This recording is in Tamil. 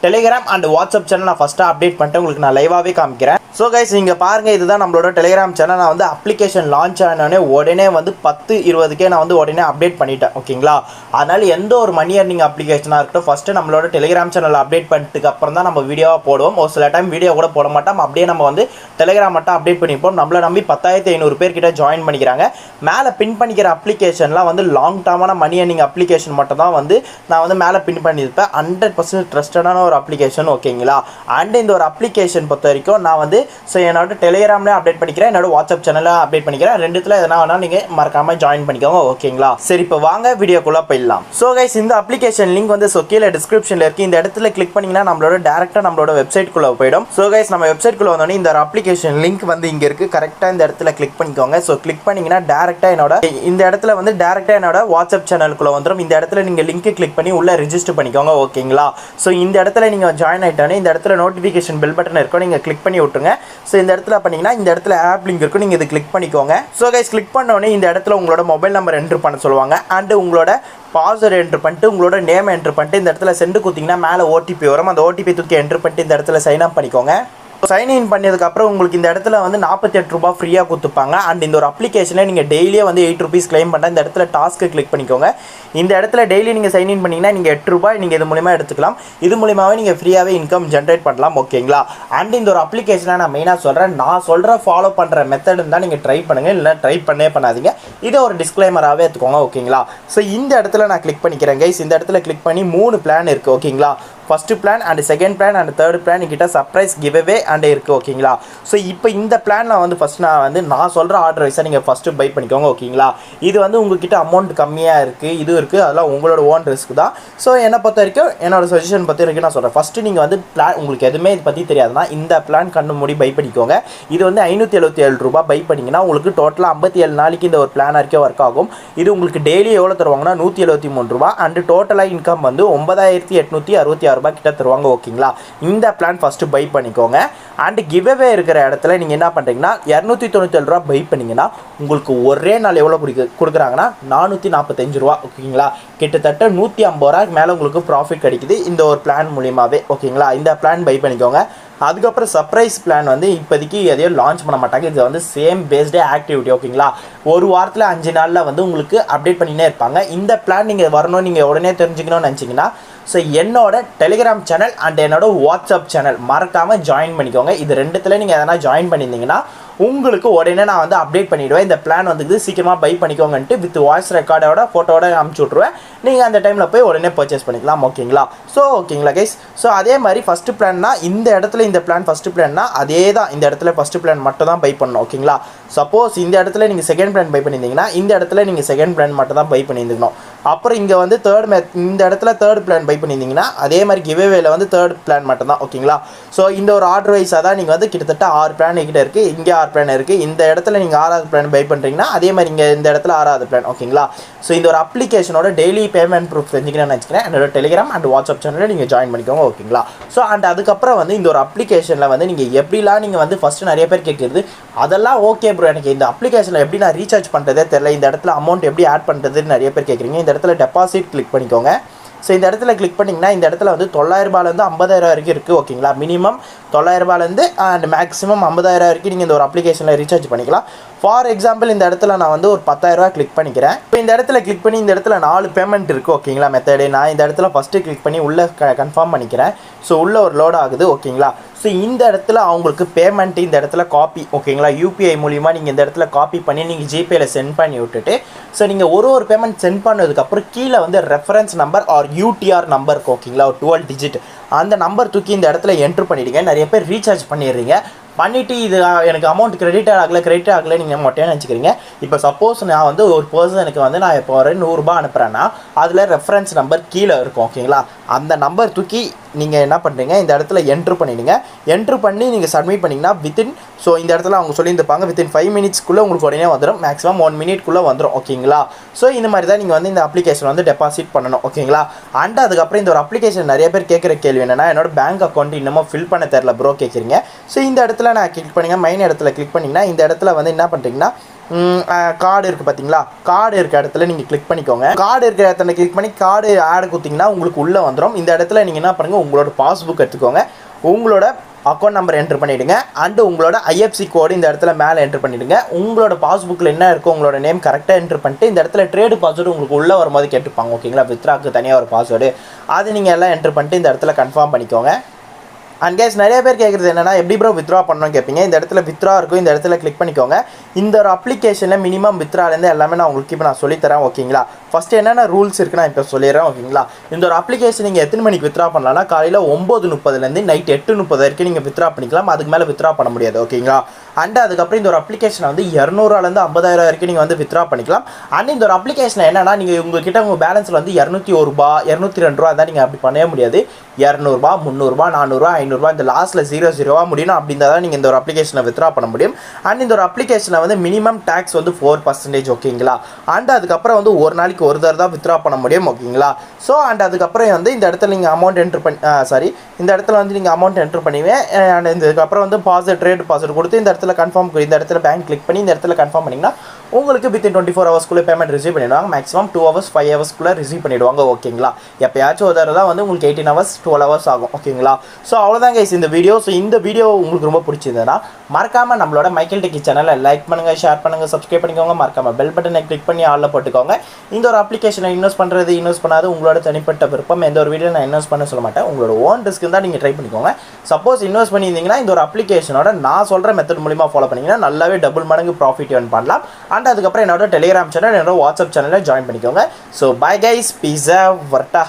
டெலிகிராம் அண்ட் வாட்ஸ்அப் சேனல் நான் ஃபஸ்ட்டாக அப்டேட் பண்ணிட்டு உங்களுக்கு நான் லைவாகவே காமிக்கிறேன். ஸோ கைஸ் நீங்கள் பாருங்கள், இதுதான் நம்மளோட டெலிகிராம் சேனல். நான் வந்து அப்ளிகேஷன் லான்ச் ஆனோடனே உடனே வந்து 10-20K நான் வந்து உடனே அப்டேட் பண்ணிட்டேன். ஓகேங்களா, அதனால் எந்த ஒரு மணி ஏர்னிங் அப்ளிகேஷனாக இருக்கட்டும் ஃபஸ்ட்டு நம்மளோட டெலிகிராம் சேனல் அப்டேட் பண்ணிட்டுக்கு அப்புறம் தான் நம்ம வீடியோவாக போடுவோம். ஒரு சில டைம் வீடியோ கூட போட மாட்டோம், அப்படியே நம்ம வந்து டெலிகிராம் மட்டும் அப்டேட் பண்ணிப்போம். நம்மளை நம்பி 10,500 பேர் கிட்ட ஜாயின் பண்ணிக்கிறாங்க. மேலே பின் பண்ணிக்கிற அப்ளிகேஷன்லாம் வந்து லாங் டர்மான மணி ஏர்னிங் அப்ளிகேஷன் மட்டும் தான் வந்து நான் வந்து மேலே பின் பண்ணியிருப்பேன். 100% ட்ரஸ்டடான ஒரு அப்ளிகேஷன். ஓகேங்களா, அண்ட் இந்த ஒரு அப்ளிகேஷன் பொறுத்த வரைக்கும் நான் வந்து என்னோட டெலிகிராம்லேயே அப்டேட் பண்ணிக்கிறேன், என்னோட வாட்ஸ்அப் சேனலில் அப்டேட் பண்ணிக்கிறேன். ரெண்டுத்தில் எதனா வேணால் நீங்கள் மறக்காமல் ஜாயின் பண்ணிக்கோங்க. ஓகேங்களா, சரி இப்போ வாங்க வீடியோக்குள்ளே போயிடலாம். ஸோ கைஸ் இந்த அப்ளிகேஷன் லிங்க் வந்து கீழே டிஸ்கிரிப்ஷனில் இருக்குது. இந்த இடத்துல கிளிக் பண்ணிங்கன்னா நம்மளோட டேரெக்டாக நம்மளோட வெப்சைட்குள்ளே போயிடும். ஸோ கைஸ் நம்ம வெப்சைட்குள்ளே வந்தோடனே இந்த அப்ளிகேஷன் லிங்க் வந்து இங்கே இருக்குது. கரெக்டாக இந்த இடத்துல கிளிக் பண்ணிக்கோங்க. ஸோ கிளிக் பண்ணிங்கன்னா டேரெக்டாக இந்த இடத்துல வந்து டேரெக்டாக என்னோட வாட்ஸ்அப் சேனலுக்குள்ளே வந்துடும். இந்த இடத்துல நீங்கள் லிங்க் கிளிக் பண்ணி உள்ளே ரிஜிஸ்டர் பண்ணிக்கோங்க. ஓகேங்களா, ஸோ இந்த இடத்துல நீங்கள் ஜாயின் ஆகிட்டோன்னே இந்த இடத்துல நோட்டிஃபிகேஷன் பெல் பட்டன் இருக்கும், நீங்கள் கிளிக் பண்ணி விட்டுருங்க. ஸோ இந்த இடத்துல பண்ணிங்கன்னா இந்த இடத்துல ஆப் லிங்க் இருக்கும், நீங்கள் இது கிளிக் பண்ணிக்கோங்க. ஸோ கைஸ் கிளிக் பண்ணோடனே இந்த இடத்துல உங்களோட மொபைல் நம்பர் என்ட்ரு பண்ண சொல்லுவாங்க. அண்டு உங்களோட பாஸ்வேர்டு என்ட்ரு பண்ணிட்டு உங்களோட நேம் என்ட்ரு பண்ணிட்டு இந்த இடத்துல சென்ட் கொடுத்தீங்கன்னா மேலே ஓடிபி வரும். அந்த ஓடிபி தூக்கி என்ட்ரு பண்ணிட்டு இந்த இடத்துல சைன் அப் பண்ணிக்கோங்க. சைன் இன் பண்ணதுக்கப்புறம் உங்களுக்கு இந்த இடத்துல வந்து 48 ரூபா ஃப்ரீயாக கொடுத்துப்பாங்க. அண்ட் இந்த ஒரு அப்ளிகேஷனில் நீங்கள் டெய்லியே வந்து 8 ருபீஸ் கிளைம் பண்ணால் இந்த இடத்துல டாஸ்க்கு கிளிக் பண்ணிக்கோங்க. இந்த இடத்துல டெய்லி நீங்கள் சைன் இன் பண்ணிங்கன்னா நீங்கள் 8 ரூபாய் நீங்கள் இது மூலிமா எடுத்துக்கலாம். இது மூலிமாவே நீங்கள் ஃப்ரீயாகவே இன்கம் ஜென்ரேட் பண்ணலாம். ஓகேங்களா, அண்ட் இந்த ஒரு அப்ளிகேஷனை நான் மெயினாக சொல்கிறேன், நான் சொல்கிற ஃபாலோ பண்ணுற மெத்தடு தான் நீங்கள் ட்ரை பண்ணுங்கள், இல்லை ட்ரை பண்ணாதீங்க. இதை ஒரு டிஸ்க்ளைமராகவே எடுத்துக்கோங்க. ஓகேங்களா, ஸோ இந்த இடத்துல நான் கிளிக் பண்ணிக்கிறேன் கைஸ். இந்த இடத்துல கிளிக் பண்ணி 3 பிளான் இருக்குது. ஓகேங்களா, first plan and second plan and third plan கிட்ட சர்ப்ரைஸ் கிவ்அவே அண்ட் இருக்குது. ஓகேங்களா, ஸோ இப்போ இந்த பிளான் நான் வந்து ஃபஸ்ட் நான் சொல்கிற ஆர்டர் வைஸாக நீங்கள் ஃபஸ்ட்டு பை பண்ணிக்கோங்க. ஓகேங்களா, இது வந்து உங்ககிட்ட அமௌண்ட் கம்மியாக இருக்குது, இது இருக்குது, அதெல்லாம் உங்களோட ஓன் ரிஸ்க் தான். ஸோ என்னை பொறுத்த வரைக்கும் என்னோட சஜஷன் பற்றி வரைக்கும் நான் சொல்கிறேன். ஃபஸ்ட்டு நீங்கள் வந்து பிளான் உங்களுக்கு எதுவுமே இது பற்றி தெரியாதுன்னா இந்த பிளான் கண்ணு மூடி பை பண்ணிக்கோங்க. இது வந்து 577 ரூபா பை பண்ணிங்கன்னா உங்களுக்கு டோட்டலாக 57 நாளைக்கு இந்த ஒரு பிளான் வரைக்கும் ஒர்க் ஆகும். இது உங்களுக்கு டெய்லி எவ்வளோ தருவாங்கன்னா 173 ரூபா அண்டு டோட்டலாக இன்கம் வந்து 9866 ரூபாய் கிட்ட தருவாங்க. ஓகேங்களா, இந்த பிளான் ஃபஸ்ட்டு பை பண்ணிக்கோங்க. அண்ட் கிவ்அவே இருக்கிற இடத்துல நீங்கள் என்ன பண்ணுறீங்கன்னா 297 ரூபா பை பண்ணிங்கன்னா உங்களுக்கு ஒரே நாள் எவ்வளோ கொடுக்குறாங்கன்னா 445 ரூபா. ஓகேங்களா, கிட்டத்தட்ட 150 ரூபாய்க்கு மேலே உங்களுக்கு ப்ராஃபிட் கிடைக்குது இந்த ஒரு பிளான் மூலியமாகவே. ஓகேங்களா, இந்த பிளான் பை பண்ணிக்கோங்க. அதுக்கப்புறம் சர்ப்ரைஸ் பிளான் வந்து இப்போதைக்கு எதையும் லான்ச் பண்ண மாட்டாங்க. இது வந்து சேம் பேஸ்டே ஆக்டிவிட்டி. ஓகேங்களா, ஒரு வாரத்தில் 5 நாளில் வந்து உங்களுக்கு அப்டேட் பண்ணினே இருப்பாங்க. இந்த பிளான் நீங்கள் வரணும், நீங்கள் உடனே தெரிஞ்சுக்கணும்னு நினச்சிங்கன்னா ஸோ என்னோட டெலிகிராம் சேனல் அண்ட் என்னோட வாட்ஸ்அப் சேனல் மறக்காமல் ஜாயின் பண்ணிக்கோங்க. இது ரெண்டுத்தில் நீங்கள் எதனா ஜாயின் பண்ணியிருந்தீங்கன்னா உங்களுக்கு உடனே நான் வந்து அப்டேட் பண்ணிவிடுவேன். இந்த பிளான் வந்து சீக்கிரமாக பை பண்ணிக்கோங்கன்ட்டு வித் வாய்ஸ் ரெக்கார்டோட ஃபோட்டோட அனுப்பிச்சி விட்ருவேன். நீங்கள் அந்த டைமில் போய் உடனே பர்ச்சேஸ் பண்ணிக்கலாம். ஓகேங்களா, ஸோ ஓகேங்களா கைஸ். ஸோ அதே மாதிரி ஃபஸ்ட்டு பிளான்னா இந்த இடத்துல இந்த பிளான் ஃபஸ்ட்டு பிளான்னா அதே தான், இந்த இடத்துல ஃபஸ்ட்டு பிளான் மட்டும் தான் பை பண்ணணும். ஓகேங்களா, சப்போஸ் இந்த இடத்துல நீங்கள் செகண்ட் பிளான் பை பண்ணியிருந்தீங்கன்னா இந்த இடத்துல நீங்கள் செகண்ட் பிளான் மட்டும் தான் பை பண்ணியிருந்துக்கணும். அப்புறம் இங்கே வந்து இந்த இடத்துல தேர்ட் பிளான் பை பண்ணியிருந்தீங்கன்னா அதே மாதிரி கிவ்அவேல வந்து தேர்ட் பிளான் மட்டும் தான். ஓகேங்களா, ஸோ இந்த ஒரு ஆர்டர் வைஸாக தான் நீங்கள் வந்து கிட்டத்தட்ட 6 பிளான் கிட்ட இருக்குது. இங்கே 6 பிளான் இருக்குது. இந்த இடத்துல நீங்கள் 6வது பிளான் பை பண்ணுறீங்கன்னா அதே மாதிரி இங்கே இந்த இடத்துல 6வது பிளான். ஓகேங்களா, ஸோ இந்த ஒரு அப்ளிகேஷனோட டெய்லி பேமெண்ட் ப்ரூஃப் செஞ்சுக்கிறேன்னு வச்சுக்கிறேன். என்னோட டெலிகிராம் அண்ட் வாட்ஸ்அப் சேனலில் நீங்கள் ஜாயின் பண்ணிக்கோங்க. ஓகேங்களா, ஸோ அண்ட் அதுக்கப்புறம் வந்து இந்த ஒரு அப்ளிகேஷனில் வந்து நீங்கள் எப்படிலாம் நீங்கள் வந்து ஃபஸ்ட்டு நிறைய பேர் கேட்குறது அதெல்லாம் ஓகே ப்ரோ, எனக்கு இந்த அப்ளிகேஷனில் எப்படி நான் ரீசார்ஜ் பண்ணுறதே தெரியல, இந்த இடத்துல அமௌண்ட் எப்படி ஆட் பண்ணுறதுன்னு நிறைய பேர் கேட்குறீங்க. இந்த இடத்துல டெபாசிட் கிளிக் பண்ணிக்கோங்க. ஸோ இந்த இடத்துல கிளிக் பண்ணிங்கன்னா இந்த இடத்துல வந்து 900 ரூபாயிலேருந்து 50,000 வரைக்கும் இருக்குது. ஓகேங்களா, மினிமம் 900 ரூபாயிலேருந்து அண்ட் மேக்ஸிமம் 50,000 வரைக்கும் நீங்கள் இந்த ஒரு அப்ளிகேஷனில் ரீசார்ஜ் பண்ணிக்கலாம். ஃபார் எக்ஸாம்பிள் இந்த இடத்துல நான் வந்து ஒரு 10,000 ரூபா கிளிக் பண்ணிக்கிறேன். இப்போ இந்த இடத்துல கிளிக் பண்ணி இந்த இடத்துல 4 பேமெண்ட் இருக்குது. ஓகேங்களா, மெத்தடு நான் இந்த இடத்துல ஃபஸ்ட்டு கிளிக் பண்ணி உள்ளே கன்ஃபார்ம் பண்ணிக்கிறேன். ஸோ உள்ளே ஒரு லோட் ஆகுது. ஓகேங்களா, ஸோ இந்த இடத்துல அவங்களுக்கு பேமெண்ட் இந்த இடத்துல காப்பி. ஓகேங்களா, யூபிஐ மூலிமா நீங்கள் இந்த இடத்துல காப்பி பண்ணி நீங்கள் ஜிபேயில் சென்ட் பண்ணி விட்டுட்டு ஸோ நீங்கள் ஒரு பேமெண்ட் சென்ட் பண்ணதுக்கப்புறம் கீழே வந்து reference number R UTR number இருக்கும். ஓகேங்களா, ஒரு 12 டிஜிட் அந்த நம்பர் தூக்கி இந்த இடத்துல என்ட்ரு பண்ணிவிடுங்க. நிறைய பேர் ரீசார்ஜ் பண்ணிடுறீங்க. பண்ணிவிட்டு இது எனக்கு அமௌண்ட் கிரெடிட் ஆகலை நீங்கள் மொட்டையாக நினச்சிக்கிறீங்க. இப்போ சப்போஸ் நான் வந்து ஒரு பர்சனுக்கு வந்து நான் இப்போ ஒரு 100 ரூபா அனுப்புகிறேன்னா அதில் ரெஃபரன்ஸ் நம்பர் கீழே இருக்கும். ஓகேங்களா, அந்த நம்பர் தூக்கி நீங்கள் என்ன பண்ணுறீங்க இந்த இடத்துல என்ட்ரு பண்ணிவிடுங்க. என்ட்ரு பண்ணி நீங்கள் சப்மிட் பண்ணிங்கன்னா வித்தின் ஸோ இந்த இடத்துல அவங்க சொல்லியிருப்பாங்க வித்தின் 5 மினிட்ஸ்க்குள்ளே உங்களுக்கு உடனே வந்துடும். மேக்ஸிமம் 1 மினிட்குள்ளே வந்துடும். ஓகேங்களா, ஸோ இந்த மாதிரி தான் நீங்கள் வந்து இந்த அப்ளிகேஷன் வந்து டெபாசிட் பண்ணணும். ஓகேங்களா, அண்ட் அதுக்கப்புறம் இந்த ஒரு அப்ளிகேஷன் நிறைய பேர் கேட்குற கேள்வி என்னென்னா என்னோட பேங்க் அக்கௌண்ட் இன்னமும் ஃபில் பண்ண தெரில ப்ரோ கேட்குறீங்க. ஸோ இந்த இடத்துல நான் கிளிக் பண்ணிங்க மைன் இடத்துல கிளிக் பண்ணிங்கன்னா இந்த இடத்துல வந்து என்ன பண்ணுறீங்கன்னா கார்டு இருக்குது பார்த்தீங்களா, கார்டு இருக்க இடத்துல நீங்கள் கிளிக் பண்ணிக்கோங்க. கார்டு இருக்கிற இடத்துல கிளிக் பண்ணி கார்டு ஆட் கொடுத்தீங்கன்னா உங்களுக்கு உள்ளே வந்துடும். இந்த இடத்துல நீங்கள் என்ன பண்ணுங்கள், உங்களோட பாஸ்புக் எடுத்துக்கோங்க, உங்களோட அக்கௌண்ட் நம்பர் என்ட்ரு பண்ணிவிடுங்க, அண்டு உங்களோட ஐஎஃப்சி கோடு இந்த இடத்துல மேலே என்ட்ரு பண்ணிவிடுங்க. உங்களோட பாஸ்புக்கில் என்ன இருக்கோ உங்களோட நேம் கரெக்டாக என்ட்ரு பண்ணிட்டு இந்த இடத்துல ட்ரேடு பாஸ்வேர்டு உங்களுக்கு உள்ளே வரும்போது கேட்டுப்பாங்க. ஓகேங்களா, வித்ராக்கு தனியாக ஒரு பாஸ்வேர்டு, அது நீங்கள் எல்லாம் என்ட்ரு பண்ணிட்டு இந்த இடத்துல கன்ஃபார்ம் பண்ணிக்கோங்க. அண்ட் கேஸ் நிறைய பேர் கேட்குறது என்னன்னா, எப்படி ப்ரோ வித்ரா பண்ணணும் கேட்பீங்க. இந்த இடத்துல வித்ரா இருக்கும், இந்த இடத்துல கிளிக் பண்ணிக்கோங்க. இந்த ஒரு அப்ளிகேஷனில் மினிமம் வித்ராலேருந்து எல்லாமே நான் உங்களுக்கு இப்போ நான் சொல்லித்தரேன். ஓகேங்களா, ஃபஸ்ட்டு என்னென்ன ரூல்ஸ் இருக்குது நான் இப்போ சொல்லிடுறேன். ஓகேங்களா, இந்த ஒரு அப்ளிகேஷன் நீங்கள் எத்தனை மணிக்கு வித்ரா பண்ணலாம்னா காலையில் 9:30 நைட் 8:30 வரைக்கும் நீங்கள் வித்ரா பண்ணிக்கலாம். அதுக்கு மேலே வித்ரா பண்ண முடியாது. ஓகேங்களா, அண்ட் அதுக்கப்புறம் இந்த ஒரு அப்ளிகேஷனை வந்து 200 50,000 வரைக்கும் நீங்கள் வந்து வித்ரா பண்ணிக்கலாம். அண்ட் இந்த ஒரு அப்ளிகேஷன் என்னன்னா, நீங்கள் உங்ககிட்ட உங்கள் பேலன்ஸில் வந்து 201 ரூபா 202 ரூபா தான் நீங்கள் அப்படி பண்ணவே முடியாது. 200 ரூபா 300 ரூபா 400 ரூபா 500 ரூபா இந்த லாஸ்ட்டில் 0 முடியணும். அப்படி இருந்தால் தான் நீங்கள் இந்த ஒரு அப்ளிகேஷனை வித்ரா பண்ண முடியும். அண்ட் இந்த ஒரு அப்ளிகேஷனை வந்து மினிமம் டேக்ஸ் வந்து 4%. ஓகேங்களா, அண்ட் அதுக்கப்புறம் வந்து ஒரு நாளைக்கு ஒரு தடவை தான் வித்ரா பண்ண முடியும். ஓகேங்களா, ஸோ அண்ட் அதுக்கப்புறம் வந்து இந்த இடத்துல நீங்கள் அமௌண்ட் என்ட்ரு பண்ணி இந்த இடத்துல வந்து நீங்கள் அமௌண்ட் என்ட்ரு பண்ணுவேன். அண்ட் இதுக்கப்புறம் வந்து ட்ரேட் பாஸ்வேர்டு கொடுத்து இந்த இடத்துல கன்ஃபார்ம், இந்த இடத்துல பேங்க் கிளிக் பண்ணி இந்த இடத்துல கன்ஃபார்ம் பண்ணிங்கன்னா உங்களுக்கு வித்தின் 24 ஹவர்ஸ்க்குள்ளே பேமெண்ட் ரிசீவ் பண்ணிடுவாங்க. மேக்ஸிமம் 2 ஹவர்ஸ் 5 ஹவர்ஸ்க்குள்ளே ரிசீவ் பண்ணிவிடுவாங்க. ஓகேங்களா, எப்போயாச்சும் ஒரு தடவை தான் வந்து உங்களுக்கு 18 ஹவர்ஸ் 12 ஹவர்ஸ் ஆகும். ஓகேங்களா, ஸோ அவ்வளோதான் கைஸ் இந்த வீடியோ. ஸோ இந்த வீடியோ உங்களுக்கு ரொம்ப பிடிச்சிருந்ததுன்னா மறக்காமல் நம்மளோட மைக்கேல் டெக்கி சேனலை லைக் பண்ணுங்கள், ஷேர் பண்ணுங்கள், சப்ஸ்கிரைப் பண்ணிக்கோங்க. மறக்காமல் பெல் பட்டனை கிளிக் பண்ணி ஆளில் போட்டுக்கோங்க. இந்த ஒரு அப்ளிகேஷனை இன்வெஸ்ட் பண்ணுறது இன்வெஸ்ட் பண்ணாது உங்களோட தனிப்பட்ட விருப்பம். எந்த ஒரு வீடியோ நான் இன்வெஸ்ட் பண்ண சொல்ல மாட்டேன். உங்களோட ஓன் ரிஸ்க்கு தான் நீங்கள் ட்ரை பண்ணிக்கோங்க. சப்போஸ் இன்வெஸ்ட் பண்ணியிருந்தீங்கன்னா இந்த ஒரு அப்ளிகேஷனோட நான் சொல்கிற மெத்தட் மூலிமா ஃபாலோ பண்ணிங்கன்னா நல்லாவே டபுள் மடங்கு ப்ராஃபிட் ஏர்ன் பண்ணலாம். அண்ட் அதுக்கப்புறம் என்னோட டெலிகிராம் சேனல், என்னோட வாட்ஸ்அப் சேனலில் ஜாயின் பண்ணிக்கோங்க. ஸோ பை கைஸ், பீஸா வர்ட்டா.